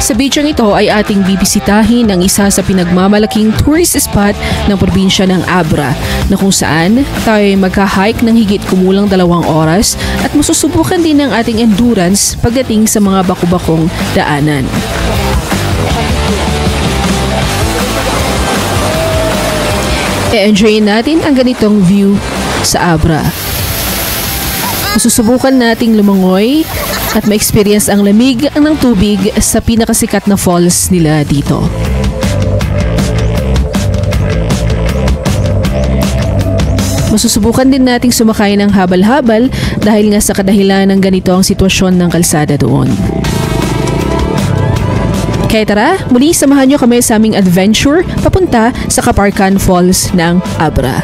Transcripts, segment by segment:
Sa bidyong ito ay ating bibisitahin ang isa sa pinagmamalaking tourist spot ng probinsya ng Abra na kung saan tayo ay magka-hike ng higit kumulang 2 oras at masusubukan din ang ating endurance pagdating sa mga baku-bakong daanan. E-enjoyin natin ang ganitong view sa Abra. Masusubukan nating lumangoy at ma-experience ang lamig ng tubig sa pinakasikat na falls nila dito. Masusubukan din nating sumakay ng habal-habal dahil nga sa kadahilan ng ganito ang sitwasyon ng kalsada doon. Kaya tara, muli samahan nyo kami sa aming adventure papunta sa Kaparkan Falls ng Abra.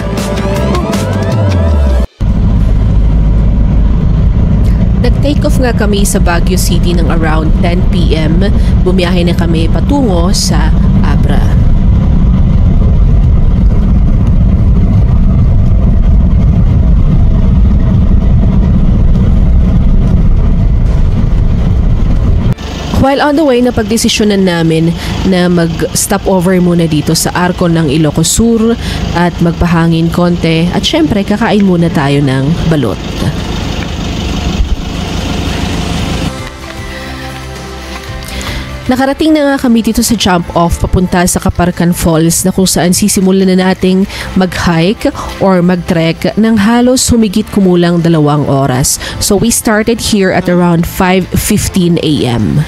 Nag-take off nga kami sa Baguio City ng around 10 PM. Bumiyahe na kami patungo sa Abra. While on the way, napagdesisyonan namin na mag-stop over muna dito sa Arco ng Ilocos Sur at magpahangin konti at syempre kakain muna tayo ng balot. Nakarating na nga kami dito sa jump-off papunta sa Kaparkan Falls na kung saan sisimulan na nating mag-hike or mag-trek ng halos humigit kumulang 2 oras. So we started here at around 5:15 AM.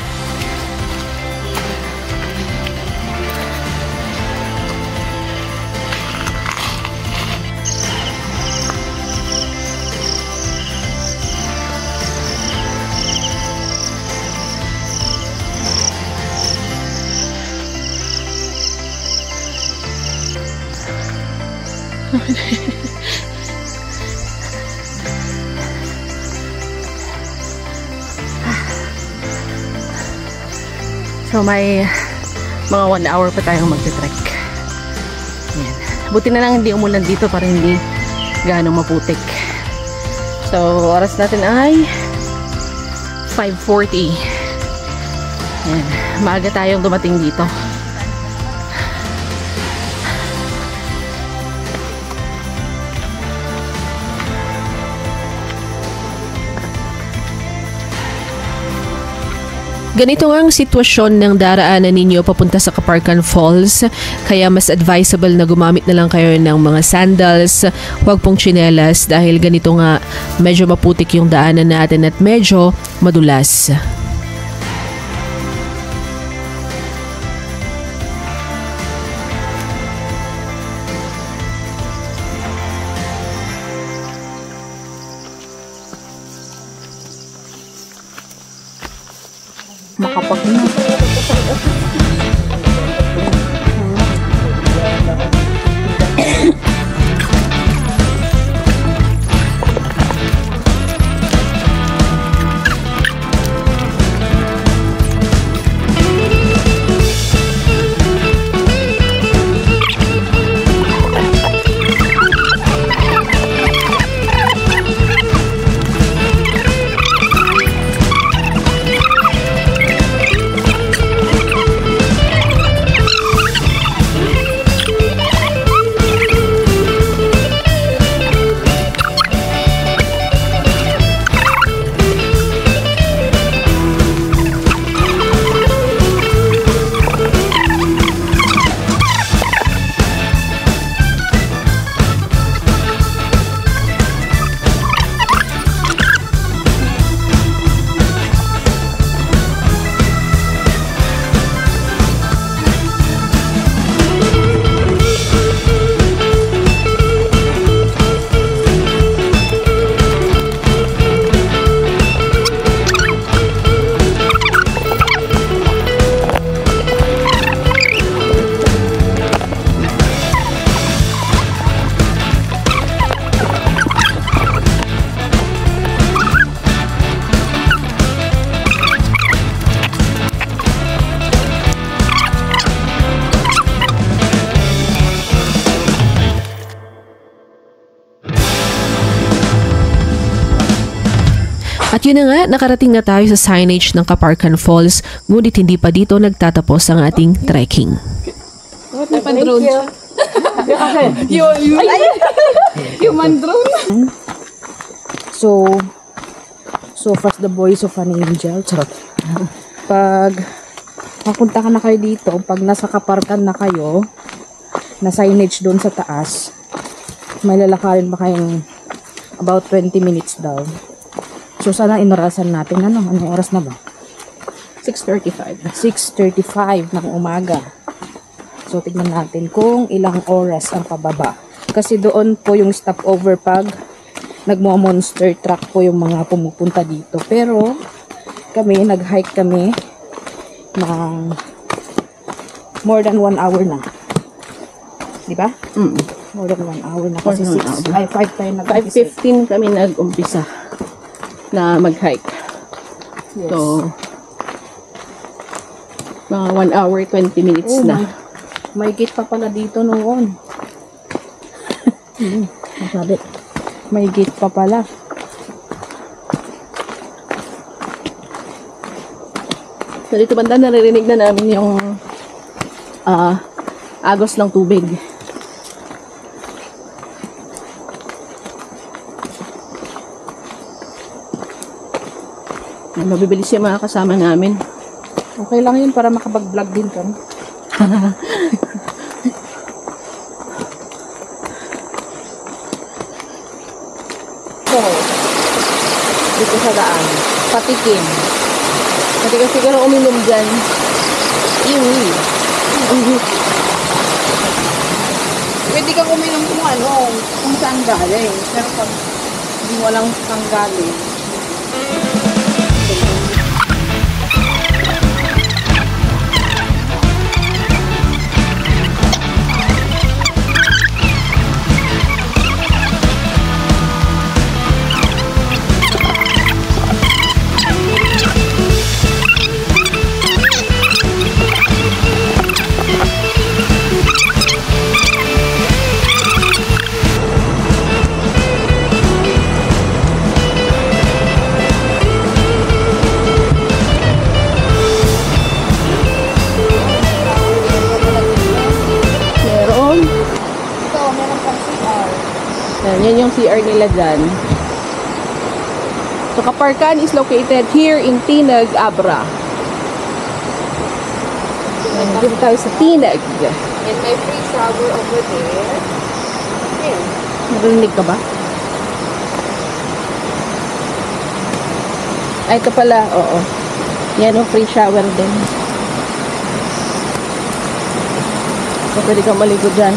So may mga 1 hour pa tayong magte-trek. Ayan. Buti na lang hindi umulan dito para hindi gaano maputik. So oras natin ay 5:40. Ayan. Maaga tayong dumating dito. Ganito nga ang sitwasyon ng daraanan ninyo papunta sa Kaparkan Falls, kaya mas advisable na gumamit na lang kayo ng mga sandals, huwag pong tsinelas dahil ganito nga medyo maputik yung daanan natin at medyo madulas. At yun na nga, nakarating na tayo sa signage ng Kaparkan Falls, ngunit hindi pa dito nagtatapos ang ating trekking. Human drone. So fast the voice of an angel. Charot. Pag mapunta ka na kayo dito, pag nasa Kaparkan na kayo, na signage doon sa taas, may lalakarin ba kayong about 20 minutes daw. So sana inorasan natin. Anong oras na ba? 6:35. 6:35 ng umaga. So tignan natin kung ilang oras ang pababa. Kasi doon po yung stopover pag nagmo-monster truck po yung mga pumupunta dito. Pero kami, nag-hike kami ng more than 1 hour na. Di ba? More than 1 hour na. Kasi 5 tayo nag-umpisa. 5:15 kami nag-umpisa na mag-hike. Yes. So, mga 1 hour, 20 minutes na. May gate pa pala dito noon. Masabi. May gate pa pala. So, dito banda naririnig na namin yung agos ng tubig. Mabibilis yung mga kasama namin. Okay lang yun para makapag-vlog din kami. So, dito sa daan, patikim. Pati kasi siguro uminom dyan. Iwi. Pwede kang uminom kung saan galing. Pero pag hindi mo lang saan galing, Yan yung CR nila dyan. So, Kaparkan is located here in Tinag, Abra. Dito tayo sa Tinag. and may free shower over there. Ayan. Narinig ka ba? Ay, ito pala. Oo. Yan o, free shower din. So, pwede kang maligo dyan.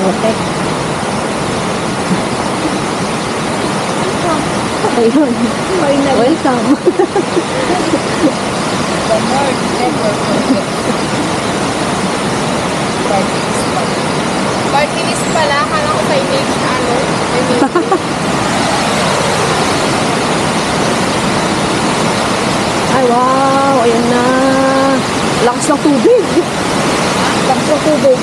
Okay. Ayun. Welcome. The Lord never forget. Bartilis pala. Kala ko sa image na Ay, wow. Ayan na. Lakas ng tubig. Lakas ng tubig.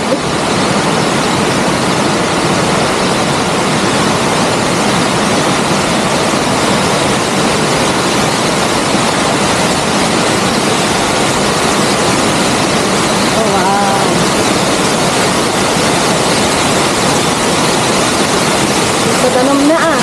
Oh, wow. Pagdanom na ah.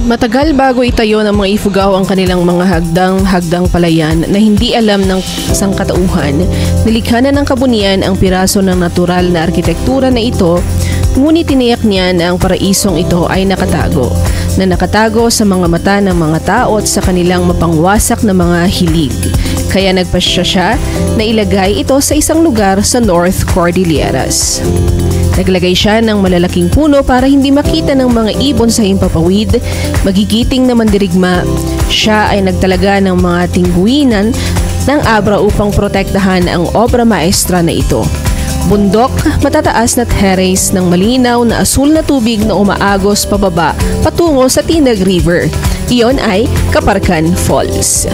Matagal bago itayo ng mga Ifugao ang kanilang mga hagdang palayan na hindi alam ng sangkatauhan, nilikha na ng kabunian ang piraso ng natural na arkitektura na ito ngunit tiniyak niya na ang paraisong ito ay nakatago sa mga mata ng mga tao at sa kanilang mapangwasak na mga hilig. Kaya nagpasya siya na ilagay ito sa isang lugar sa North Cordilleras. Naglagay siya ng malalaking puno para hindi makita ng mga ibon sa himpapawid, magigiting na mandirigma. Siya ay nagtalaga ng mga tingguinan ng Abra upang protektahan ang obra maestra na ito. Bundok, matataas na terrace ng malinaw na asul na tubig na umaagos pababa patungo sa Tinag River. Iyon ay Kaparkan Falls.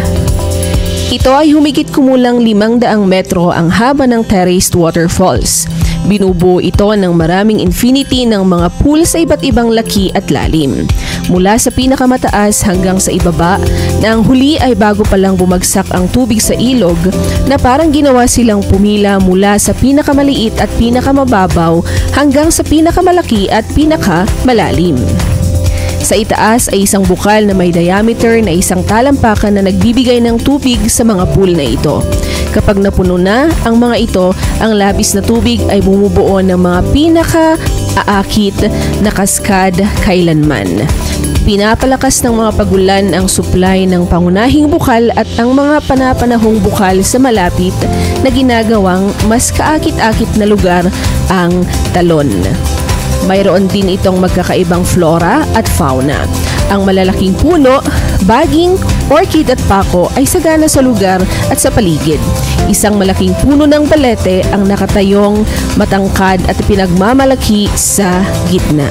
Ito ay humigit kumulang 500 metro ang haba ng terraced waterfalls. Binubuo ito ng maraming infinity ng mga pool sa iba't ibang laki at lalim. Mula sa pinakamataas hanggang sa ibaba na ang huli ay bago pa lang bumagsak ang tubig sa ilog na parang ginawa silang pumila mula sa pinakamaliit at pinakamababaw hanggang sa pinakamalaki at pinakamalalim. Sa itaas ay isang bukal na may diameter na isang talampakan na nagbibigay ng tubig sa mga pool na ito. Kapag napuno na ang mga ito, ang labis na tubig ay bumubuo ng mga pinaka-aakit na kaskad kailanman. Pinapalakas ng mga pagulan ang supply ng pangunahing bukal at ang mga panapanahong bukal sa malapit na ginagawang mas kaakit-akit na lugar ang Talon. Mayroon din itong magkakaibang flora at fauna. Ang malalaking puno, baging, orchid at pako ay sagana sa lugar at sa paligid. Isang malaking puno ng balete ang nakatayong matangkad at pinagmamalaki sa gitna.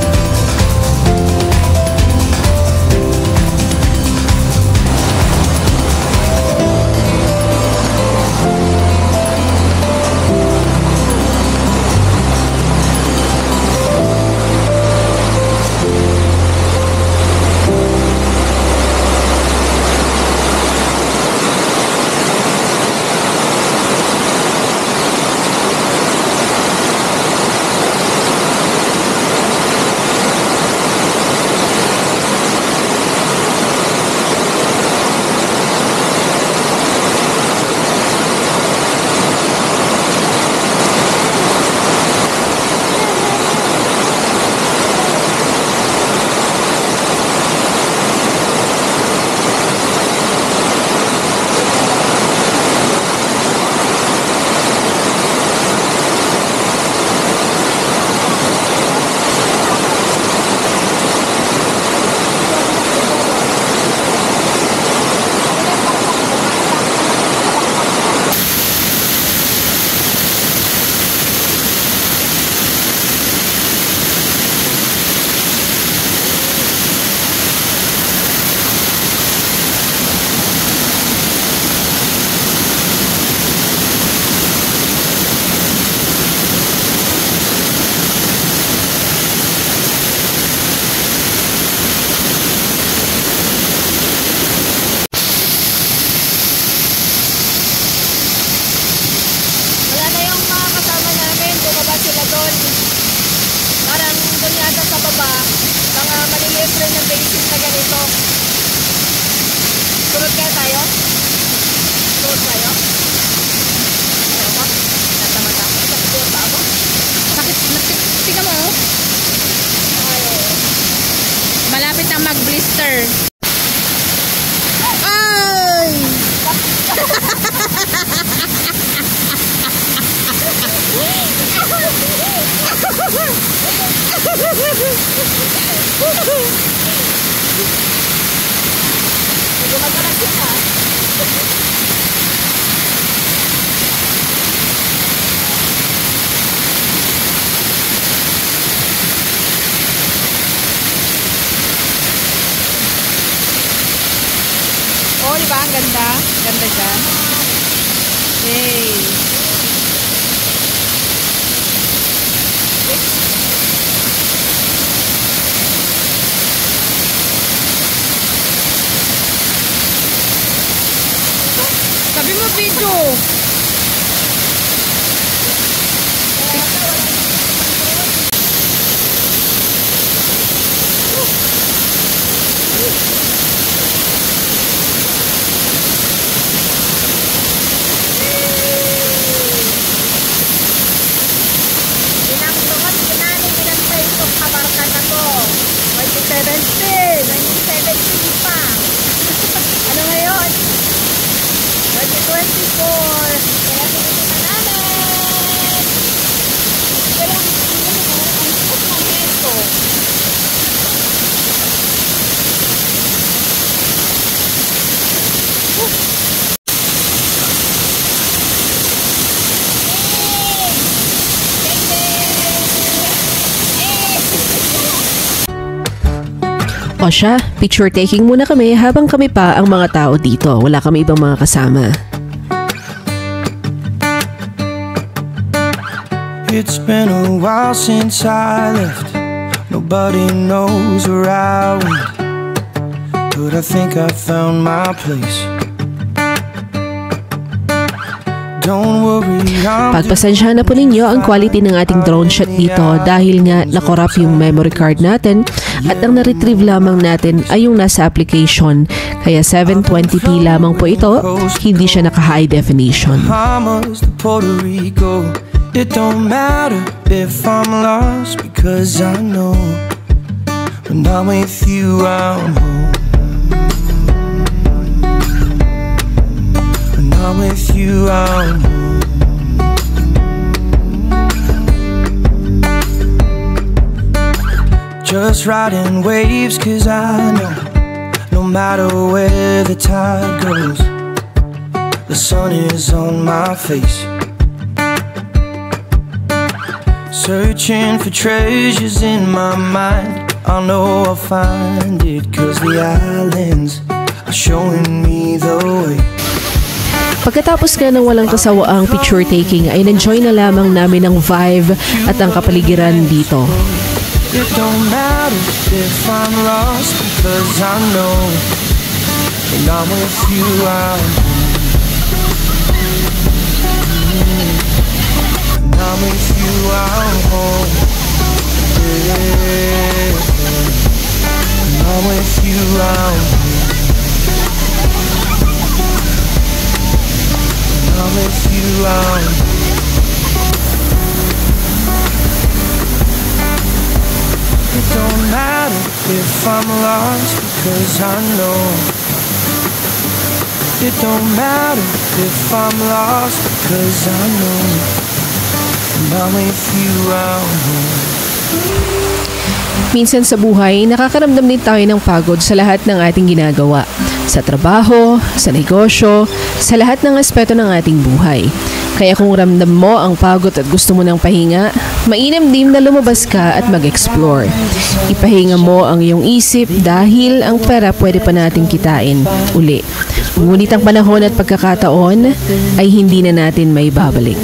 Malapit na mag-blister. Ay! Oh, diba? Ang ganda. Ganda dyan. Yay! Sabi mo video. O siya, picture taking muna kami habang kami pa ang mga tao dito. Wala kami ibang mga kasama. It's been a while since I left. Nobody knows where I went, but I think I found my place. Don't worry, Pagpasensyahan na po ninyo ang quality ng ating drone shot dito dahil nga nakorap yung memory card natin at ang na-retrieve lamang natin ay yung nasa application. Kaya 720p lamang po ito, hindi siya naka-high definition. Bahamas to Puerto Rico. It don't matter if I'm lost, because I know when I'm with you I'm home. When I'm with you I'm home. Just riding waves, cause I know no matter where the tide goes, the sun is on my face. Searching for treasures in my mind, I know I'll find it, cause the islands are showing me the way. Pagkatapos nga ng walang kasawaang picture taking ay enjoy na lamang namin ang vibe at ang kapaligiran dito. It don't matter if I'm lost, because I know when I'm with you I'm when I'm with you I'm home. Yeah. When I'm with you I'm when I'm with you I'm It don't matter if I'm lost, because I know. It don't matter if I'm lost, because I know. When I'm with you I'm home. Minsan sa buhay, nakakaramdam din tayo ng pagod sa lahat ng ating ginagawa. Sa trabaho, sa negosyo, sa lahat ng aspeto ng ating buhay. Kaya kung ramdam mo ang pagod at gusto mo ng pahinga, mainam din na lumabas ka at mag-explore. Ipahinga mo ang iyong isip dahil ang pera pwede pa nating kitain uli. Ngunit ang panahon at pagkakataon ay hindi na natin may babalik.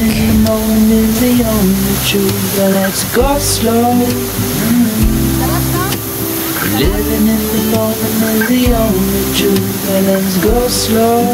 Living in the moment is the only truth. Let's go slow.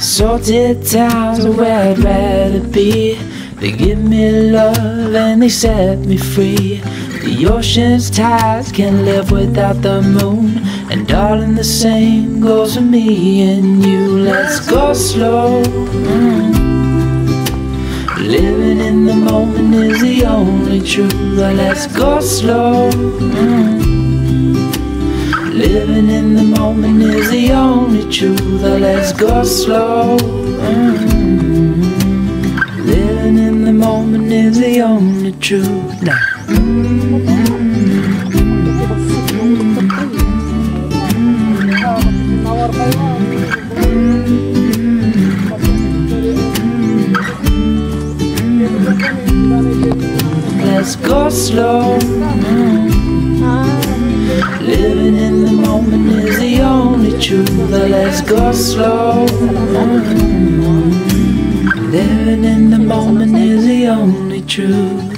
Salted towns are where I'd rather be. They give me love and they set me free. The ocean's tides can't live without the moon. And darling, the same goes for me and you. Let's go slow. Living in the moment is the only truth. Let's go slow. Living in the moment is the only truth. Let's go slow. Living in the moment is the only truth. Let's go slow. Living in the moment is the only truth. Let's go slow. Living in the moment is the only truth.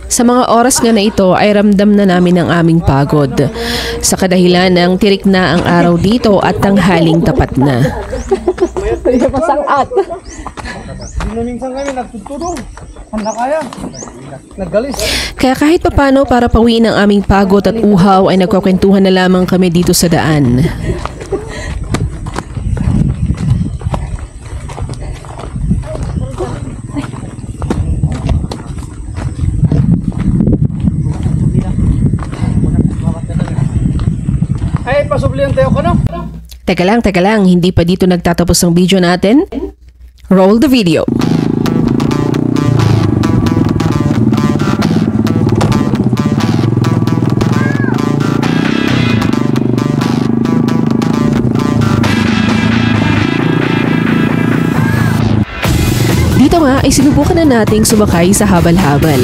Sa mga oras nga na ito ay ramdam na namin ang aming pagod. Sa kadahilan ng tirik na ang araw dito at tanghaling tapat na. Kaya kahit papano para pawiin ang aming pagod at uhaw ay nagkukwentuhan na lamang kami dito sa daan. Teka lang, hindi pa dito nagtatapos ang video natin. Roll the video. ay sinubukan na nating sumakay sa habal-habal.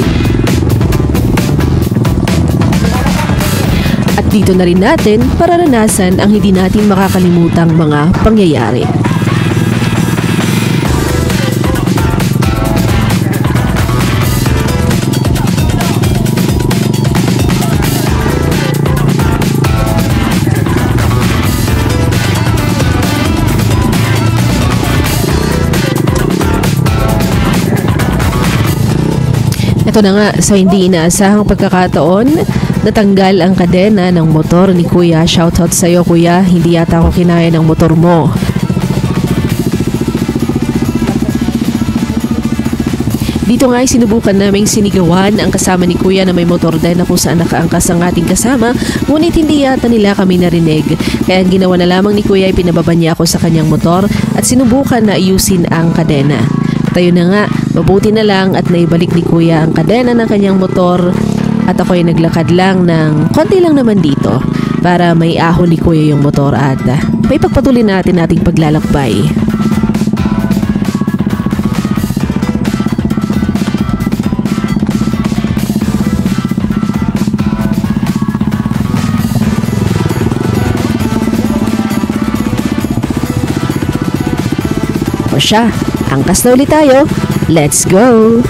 At dito na rin natin pararanasan ang hindi natin makakalimutang mga pangyayari. Ito na nga, sa hindi inaasahang pagkakataon, natanggal ang kadena ng motor ni Kuya. Shoutout sa iyo, Kuya. Hindi yata ako kinaya ng motor mo. Dito nga ay sinubukan naming sinigawan ang kasama ni Kuya na may motor din na kung saan nakaangkas ang ating kasama, ngunit hindi yata nila kami narinig. Kaya ang ginawa na lamang ni Kuya ay pinababa niya ako sa kanyang motor at sinubukan na ayusin ang kadena. Tayo na nga, mabuti na lang at naibalik ni Kuya ang kadena ng kanyang motor at ako ay naglakad lang ng konti lang naman dito para may ahon ni Kuya yung motor at may pagpatuloy natin ating paglalakbay. O siya, angkas na ulit tayo. Let's go!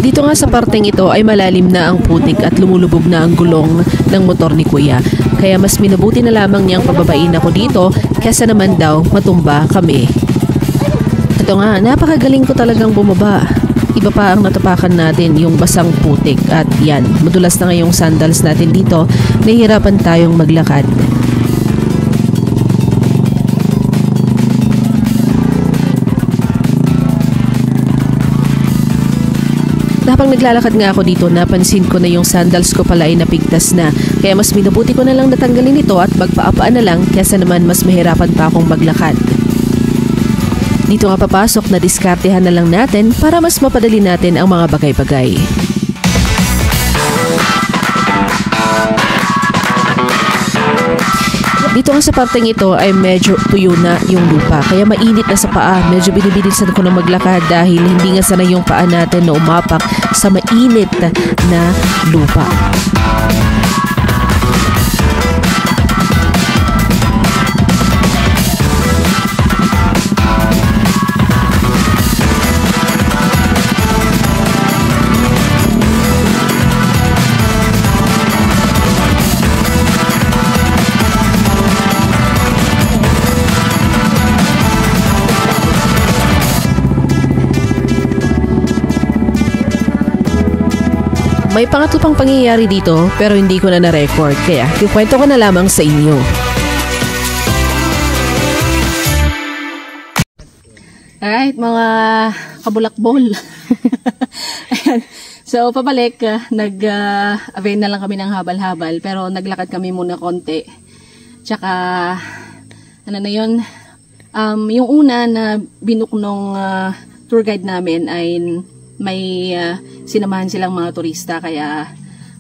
Dito nga sa parteng ito ay malalim na ang putik at lumulubog na ang gulong ng motor ni Kuya. Kaya mas minabuti na lamang niyang pababain ako dito kesa naman daw matumba kami. Ito nga, napakagaling ko talagang bumaba. Iba pa ang natapakan natin, yung basang putik. At yan, madulas na ngayong sandals natin dito, nahihirapan tayong maglakad. Habang naglalakad nga ako dito, napansin ko na yung sandals ko pala ay napigtas na. Kaya mas minabuti ko na lang natanggalin ito at magpaapaan na lang kesa naman mas mahirapan pa akong maglakad. Dito nga papasok na diskartehan na lang natin para mas mapadali natin ang mga bagay-bagay. Dito nga sa parteng ito ay medyo tuyo na yung lupa, kaya mainit na sa paa. Medyo binibilisan ko na maglakad dahil hindi nga sanay yung paa natin na umapak sa mainit na lupa. May pangatlo pang pangyayari dito pero hindi ko na na-record kaya ikwento ko na lamang sa inyo. Alright, mga kabulakbol. So, pabalik, nag-avail na lang kami ng habal-habal pero naglakad kami muna konti. Tsaka, ano na yun, yung una na binook nung tour guide namin ay may sinamahan silang mga turista kaya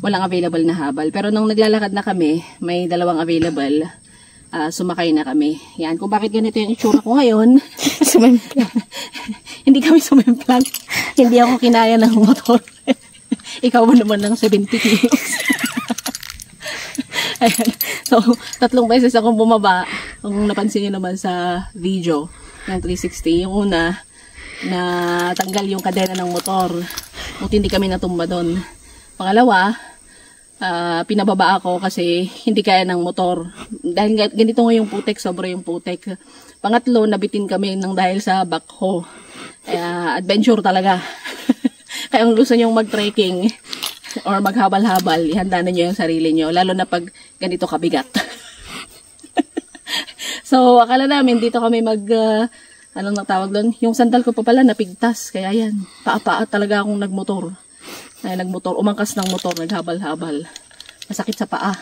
walang available na habal. Pero nung naglalakad na kami, may dalawang available. Sumakay na kami. Yan, kung bakit ganito yung itsura ko ngayon. Hindi kami sumemplang. Hindi ako kinaya ng motor. Ikaw mo naman ng 70 kilos. Ayan. So, 3 beses akong bumaba. Kung napansin niyo naman sa video ng 360, yung una, na tanggal yung kadena ng motor. Buti hindi kami natumba doon. Pangalawa, pinababa ako kasi hindi kaya ng motor. Dahil ganito nga yung putek, sobra yung putek. Pangatlo, nabitin kami ng dahil sa backhoe. Adventure talaga. Kaya kung gusto nyo mag-trekking or maghabal-habal, ihanda na nyo yung sarili nyo. Lalo na pag ganito kabigat. So, akala namin dito kami anong natawag doon? Yung sandal ko pa pala napigtas. Kaya yan, paa-paa talaga akong nagmotor. Umangkas ng motor, naghabal-habal. Masakit sa paa.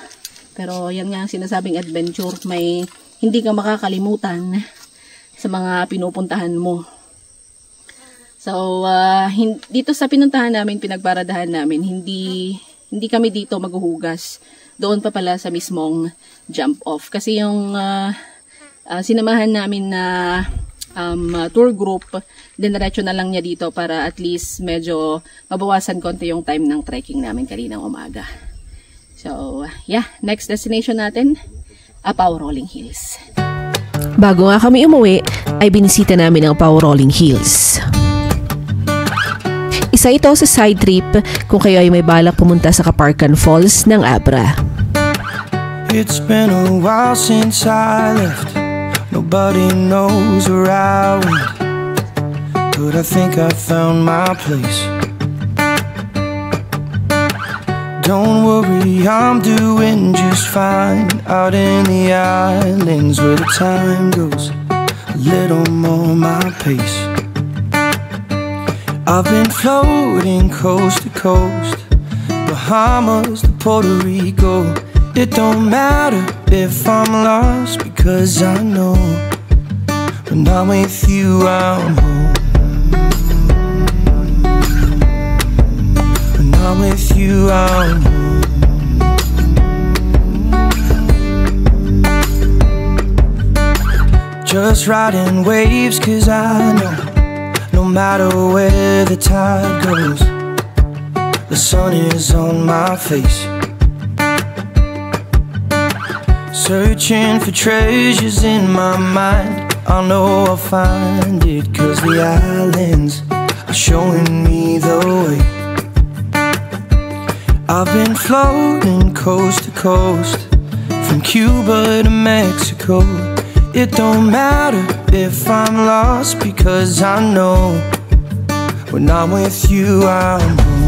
Pero yan nga ang sinasabing adventure. May hindi ka makakalimutan sa mga pinupuntahan mo. So, dito sa pinuntahan namin, pinagbaradahan namin, hindi kami dito maghuhugas. Doon pa pala sa mismong jump off. Kasi yung sinamahan namin na tour group, diniretso na lang niya dito para at least medyo mabawasan konti yung time ng trekking namin kaninang umaga. So, yeah, next destination natin, Apao Rolling Hills. Bago nga kami umuwi, ay binisita namin ang Apao Rolling Hills. Isa ito sa side trip kung kayo ay may balak pumunta sa Kaparkan Falls ng Abra. It's been a while since I left. Nobody knows where I went, but I think I found my place. Don't worry, I'm doing just fine out in the islands where the time goes a little more my pace. I've been floating coast to coast, Bahamas to Puerto Rico. It don't matter if I'm lost, because I know when I'm with you I'm home. When I'm with you I'm home. Just riding waves, cause I know no matter where the tide goes, the sun is on my face. Searching for treasures in my mind, I know I'll find it, cause the islands are showing me the way. I've been floating coast to coast, from Cuba to Mexico. It don't matter if I'm lost, because I know when I'm with you I'm home.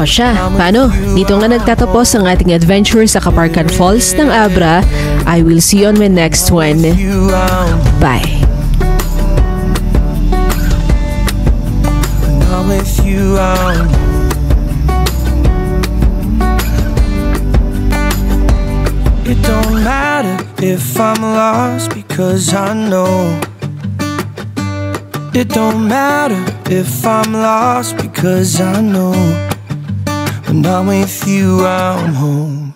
O siya, paano? Dito nga nagtatapos ang ating adventure sa Kaparkan Falls ng Abra. I will see you on my next one. Bye! When I'm with you I'm home. It don't matter if I'm lost, because I know. It don't matter if I'm lost, because I know when I'm with you I'm home.